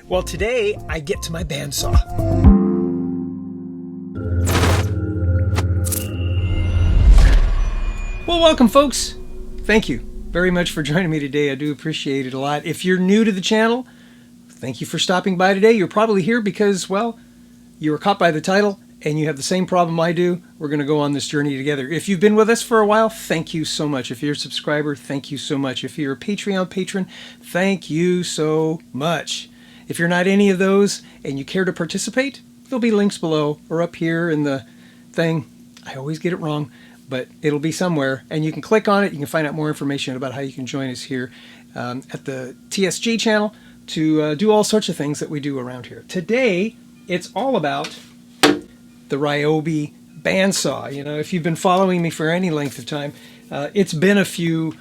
Well, today I get to my bandsaw. Well, welcome folks. Thank you very much for joining me today. I do appreciate it a lot. If you're new to the channel, thank you for stopping by today. You're probably here because, well, you were caught by the title and you have the same problem I do. We're going to go on this journey together. If you've been with us for a while, thank you so much. If you're a subscriber, thank you so much. If you're a Patreon patron, thank you so much. If you're not any of those and you care to participate, there'll be links below or up here in the thing. I always get it wrong, but it'll be somewhere. And you can click on it. You can find out more information about how you can join us here at the TSG channel to do all sorts of things that we do around here. Today, it's all about the Ryobi bandsaw. You know, if you've been following me for any length of time, it's been a few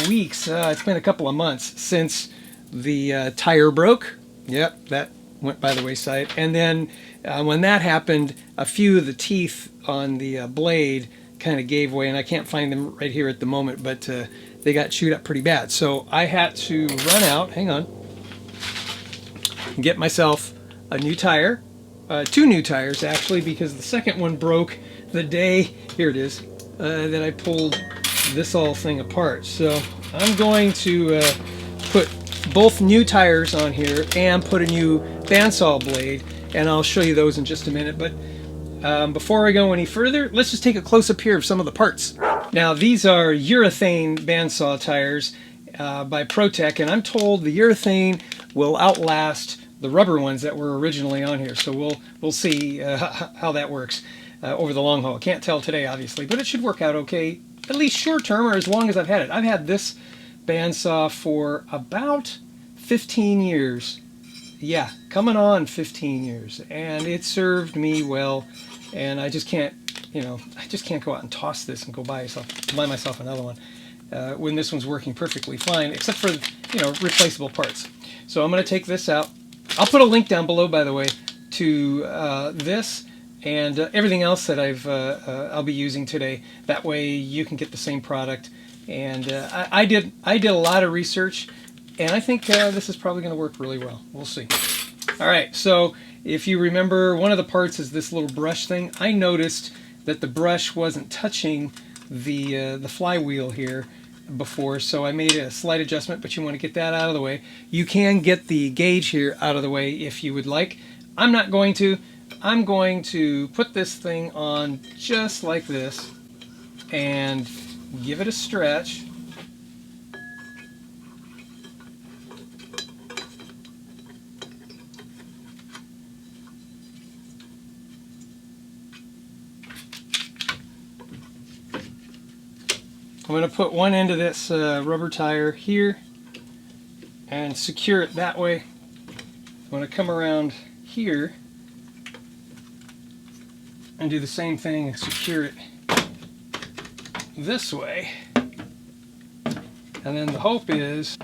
weeks. It's been a couple of months since the tire broke. Yep, that went by the wayside. And then when that happened, a few of the teeth on the blade kind of gave way, and I can't find them right here at the moment, but they got chewed up pretty bad. So I had to run out, hang on, and get myself a new tire, two new tires actually, because the second one broke the day, here it is, that I pulled this whole thing apart. So I'm going to put both new tires on here and put a new bandsaw blade, and I'll show you those in just a minute. But before I go any further, let's just take a close-up here of some of the parts. Now, these are urethane bandsaw tires by ProTech, and I'm told the urethane will outlast the rubber ones that were originally on here. So we'll see how that works over the long haul. Can't tell today, obviously, but it should work out okay, at least short-term or as long as I've had it. I've had this bandsaw for about 15 years. Yeah, coming on 15 years, and it served me well, and I just can't, you know, I just can't go out and toss this and go buy myself another one when this one's working perfectly fine, except for, you know, replaceable parts. So I'm going to take this out. I'll put a link down below, by the way, to this and everything else that I'll be using today. That way you can get the same product. And I did a lot of research, and I think this is probably going to work really well. We'll see. All right, so if you remember, one of the parts is this little brush thing. I noticed that the brush wasn't touching the flywheel here before, so I made a slight adjustment, but you want to get that out of the way. You can get the gauge here out of the way if you would like. I'm not going to. I'm going to put this thing on just like this and give it a stretch. I'm going to put one end of this rubber tire here and secure it that way. I'm going to come around here and do the same thing and secure it this way, and then the hope is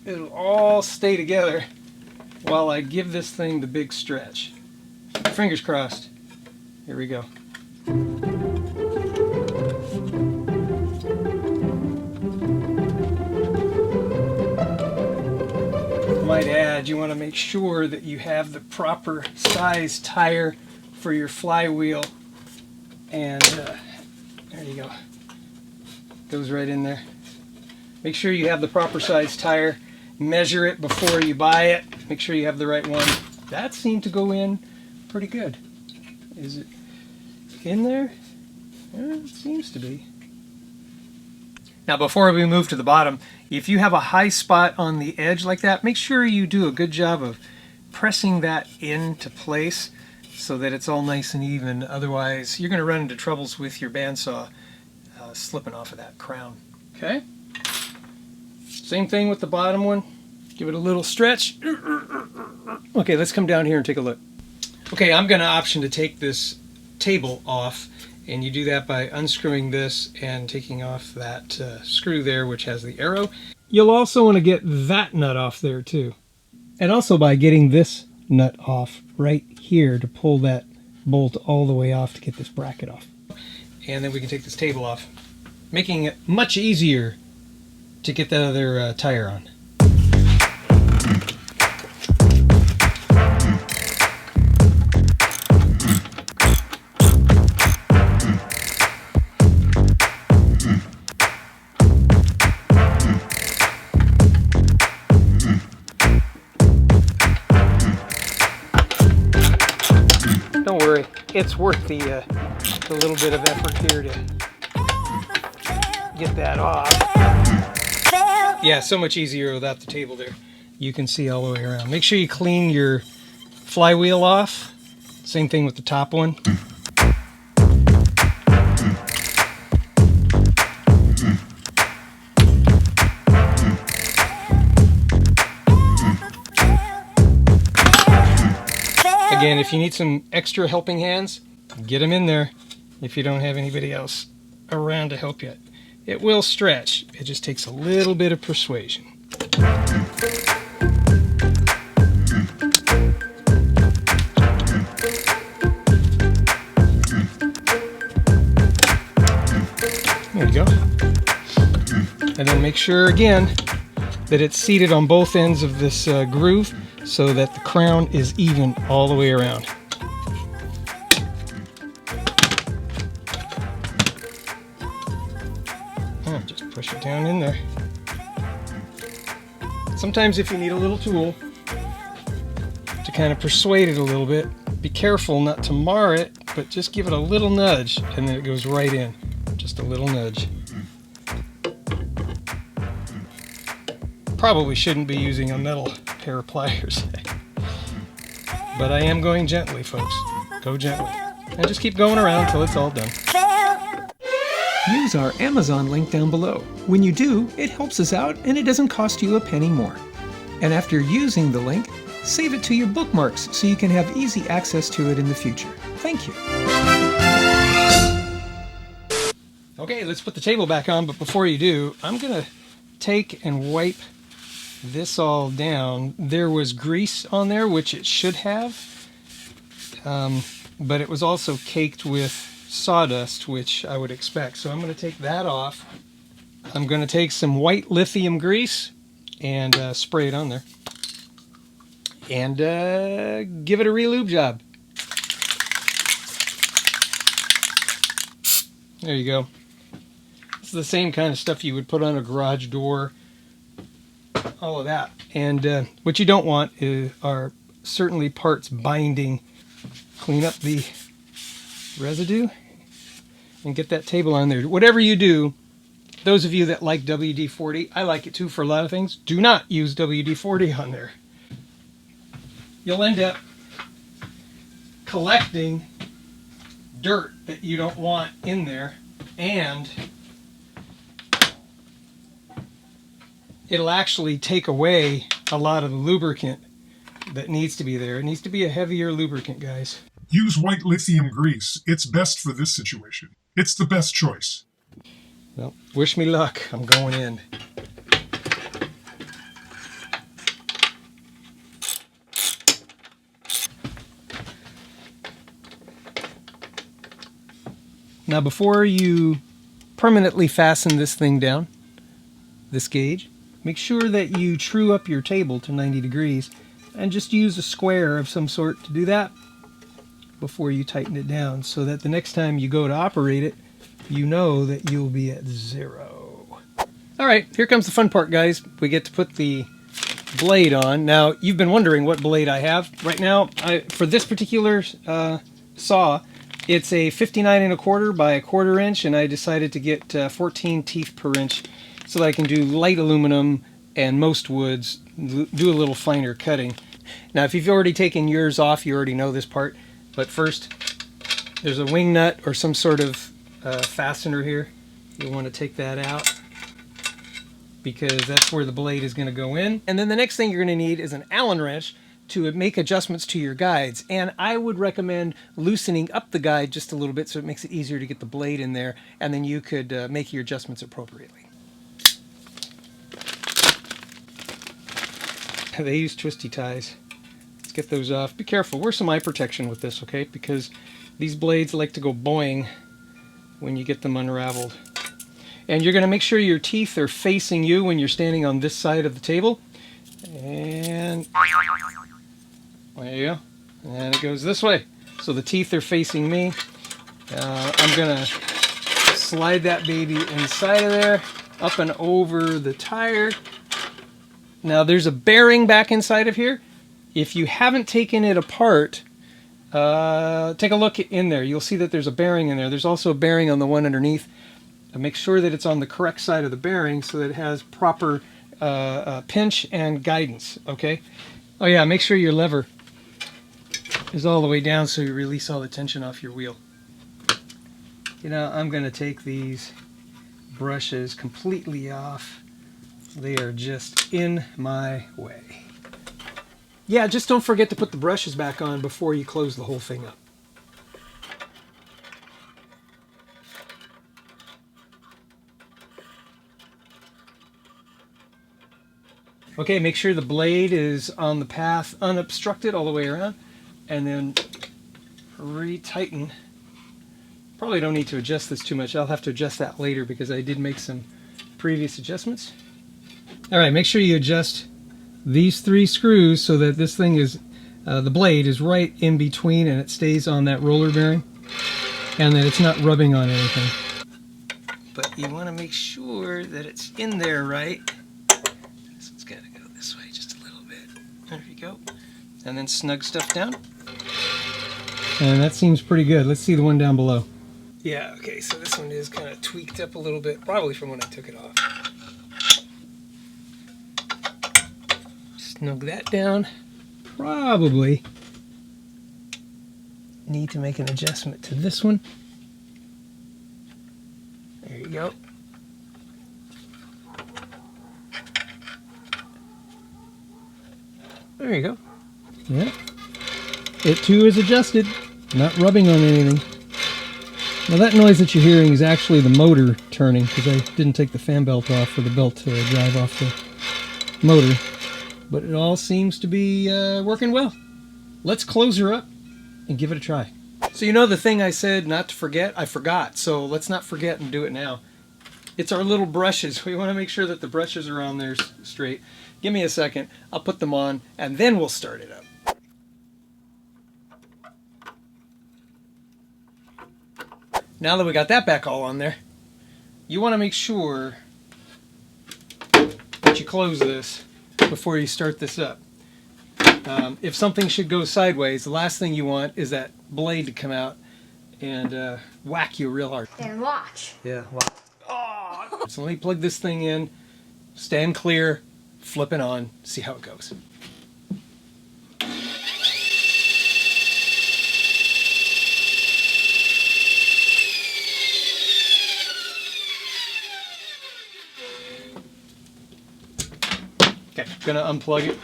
it'll all stay together while I give this thing the big stretch. Fingers crossed. Here we go. I might add, you want to make sure that you have the proper size tire for your flywheel, and there you go. Goes right in there. Make sure you have the proper size tire. Measure it before you buy it. Make sure you have the right one. That seemed to go in pretty good. Is it in there? Yeah, it seems to be. Now, before we move to the bottom, if you have a high spot on the edge like that, make sure you do a good job of pressing that into place so that it's all nice and even. Otherwise, you're going to run into troubles with your bandsaw slipping off of that crown. Okay? Same thing with the bottom one. Give it a little stretch. Okay, let's come down here and take a look. Okay, I'm going to option to take this table off, and you do that by unscrewing this and taking off that screw there, which has the arrow. You'll also want to get that nut off there too, and also by getting this nut off right here to pull that bolt all the way off to get this bracket off. And then we can take this table off, making it much easier to get that other tire on. Don't worry, it's worth the little bit of effort here to get that off. Yeah, so much easier without the table there. You can see all the way around. Make sure you clean your flywheel off. Same thing with the top one. Again, if you need some extra helping hands, get them in there if you don't have anybody else around to help you. It will stretch. It just takes a little bit of persuasion. There you go. And then make sure again that it's seated on both ends of this groove so that the crown is even all the way around. Just push it down in there. Sometimes if you need a little tool to kind of persuade it a little bit, be careful not to mar it, but just give it a little nudge and then it goes right in. Just a little nudge. Probably shouldn't be using a metal pair of pliers. But I am going gently, folks. Go gently. And just keep going around until it's all done. Use our Amazon link down below. When you do, it helps us out and it doesn't cost you a penny more. And after using the link, save it to your bookmarks so you can have easy access to it in the future. Thank you. Okay, let's put the table back on, but before you do, I'm going to take and wipe this all down. There was grease on there, which it should have, but it was also caked with sawdust, which I would expect. So I'm going to take that off. I'm going to take some white lithium grease and spray it on there and give it a re-lube job. There you go. It's the same kind of stuff you would put on a garage door, all of that. And what you don't want are certainly parts binding. Clean up the residue and get that table on there. Whatever you do, those of you that like WD-40, I like it too for a lot of things, do not use WD-40 on there. You'll end up collecting dirt that you don't want in there, and it'll actually take away a lot of the lubricant that needs to be there. It needs to be a heavier lubricant, guys. Use white lithium grease. It's best for this situation. It's the best choice. Well, wish me luck. I'm going in. Now, before you permanently fasten this thing down, this gauge, make sure that you true up your table to 90 degrees and just use a square of some sort to do that before you tighten it down, so that the next time you go to operate it, you know that you'll be at 0. All right, here comes the fun part, guys. We get to put the blade on. Now, you've been wondering what blade I have. Right now, for this particular saw, it's a 59 1/4 by 1/4 inch, and I decided to get 14 teeth per inch so that I can do light aluminum and most woods, do a little finer cutting. Now, if you've already taken yours off, you already know this part. But first, there's a wing nut or some sort of fastener here. You'll want to take that out because that's where the blade is going to go in. And then the next thing you're going to need is an Allen wrench to make adjustments to your guides. And I would recommend loosening up the guide just a little bit so it makes it easier to get the blade in there, and then you could make your adjustments appropriately. They use twisty ties. It's get those off. Be careful. Wear some eye protection with this, okay? Because these blades like to go boing when you get them unraveled. And you're going to make sure your teeth are facing you when you're standing on this side of the table. And there you go. And it goes this way. So the teeth are facing me. I'm going to slide that baby inside of there, up and over the tire. Now there's a bearing back inside of here. If you haven't taken it apart, take a look in there. You'll see that there's a bearing in there. There's also a bearing on the one underneath. Make sure that it's on the correct side of the bearing so that it has proper pinch and guidance, okay? Oh yeah, make sure your lever is all the way down so you release all the tension off your wheel. You know, I'm going to take these brushes completely off. They are just in my way. Yeah, just don't forget to put the brushes back on before you close the whole thing up. Okay, make sure the blade is on the path unobstructed all the way around, and then retighten. Probably don't need to adjust this too much. I'll have to adjust that later because I did make some previous adjustments. All right, make sure you adjust these 3 screws so that this thing is, the blade is right in between and it stays on that roller bearing and that it's not rubbing on anything. But you want to make sure that it's in there right. So it's got to go this way just a little bit. There you go. And then snug stuff down. And that seems pretty good. Let's see the one down below. Yeah, okay, so this one is kind of tweaked up a little bit, probably from when I took it off. Snug that down. Probably need to make an adjustment to this one. There you go. There you go. Yeah. It too is adjusted, not rubbing on anything. Now that noise that you're hearing is actually the motor turning because I didn't take the fan belt off for the belt to drive off the motor. But it all seems to be working well. Let's close her up and give it a try. So you know the thing I said not to forget? I forgot. So let's not forget and do it now. It's our little brushes. We want to make sure that the brushes are on there straight. Give me a second. I'll put them on and then we'll start it up. Now that we got that back all on there, you want to make sure that you close this before you start this up. If something should go sideways, the last thing you want is that blade to come out and whack you real hard. And watch. Yeah, watch. Oh. So let me plug this thing in, stand clear, flip it on, see how it goes. Okay, gonna unplug it.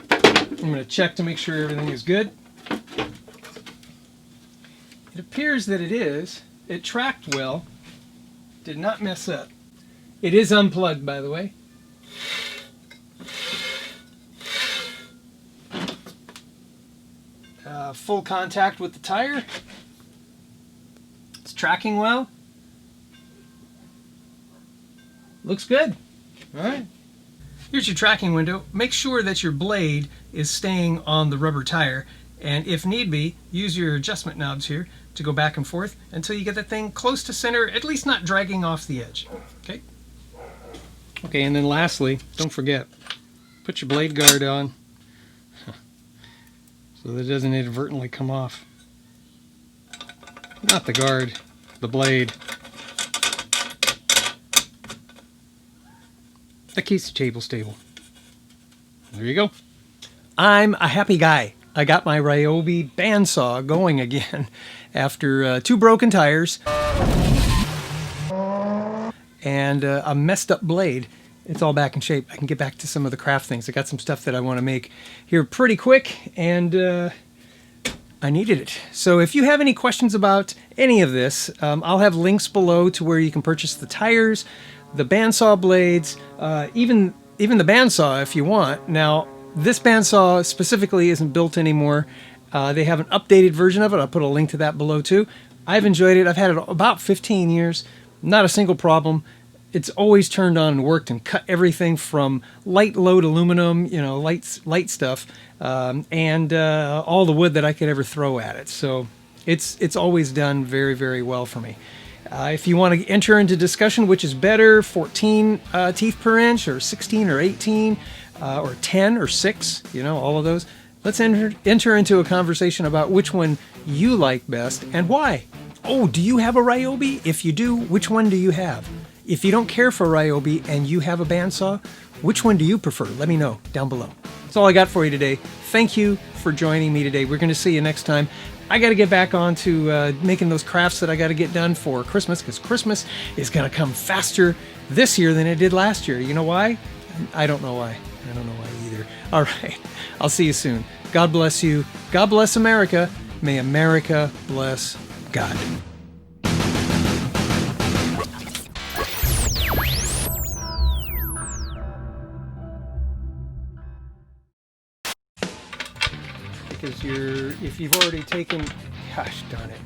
I'm gonna check to make sure everything is good. It appears that it is. It tracked well. Did not mess up. It is unplugged, by the way. Full contact with the tire. It's tracking well. Looks good. All right. Here's your tracking window. Make sure that your blade is staying on the rubber tire, and if need be, use your adjustment knobs here to go back and forth until you get that thing close to center, at least not dragging off the edge. Okay? Okay, and then lastly, don't forget, put your blade guard on so that it doesn't inadvertently come off. Not the guard, the blade. That keeps the table stable. There you go. I'm a happy guy. I got my Ryobi bandsaw going again after 2 broken tires and a messed up blade. It's all back in shape. I can get back to some of the craft things. I got some stuff that I want to make here pretty quick, and I needed it. So if you have any questions about any of this, I'll have links below to where you can purchase the tires, the bandsaw blades, even the bandsaw if you want. Now, This bandsaw specifically isn't built anymore. They have an updated version of it. I'll put a link to that below too. I've enjoyed it. I've had it about 15 years. Not a single problem. It's always turned on and worked and cut everything from light load aluminum, light stuff, and all the wood that I could ever throw at it. So it's always done very, very well for me. If you want to enter into discussion, which is better, 14 teeth per inch or 16 or 18 or 10 or 6, all of those, let's enter into a conversation about which one you like best and why. Oh, do you have a Ryobi? If you do, which one do you have? If you don't care for Ryobi and you have a bandsaw, which one do you prefer? Let me know down below. That's all I got for you today. Thank you for joining me today. We're going to see you next time. I got to get back on to making those crafts that I got to get done for Christmas, because Christmas is going to come faster this year than it did last year. You know why? I don't know why. I don't know why either. All right. I'll see you soon. God bless you. God bless America. May America bless God. Because if you've already taken, gosh darn it.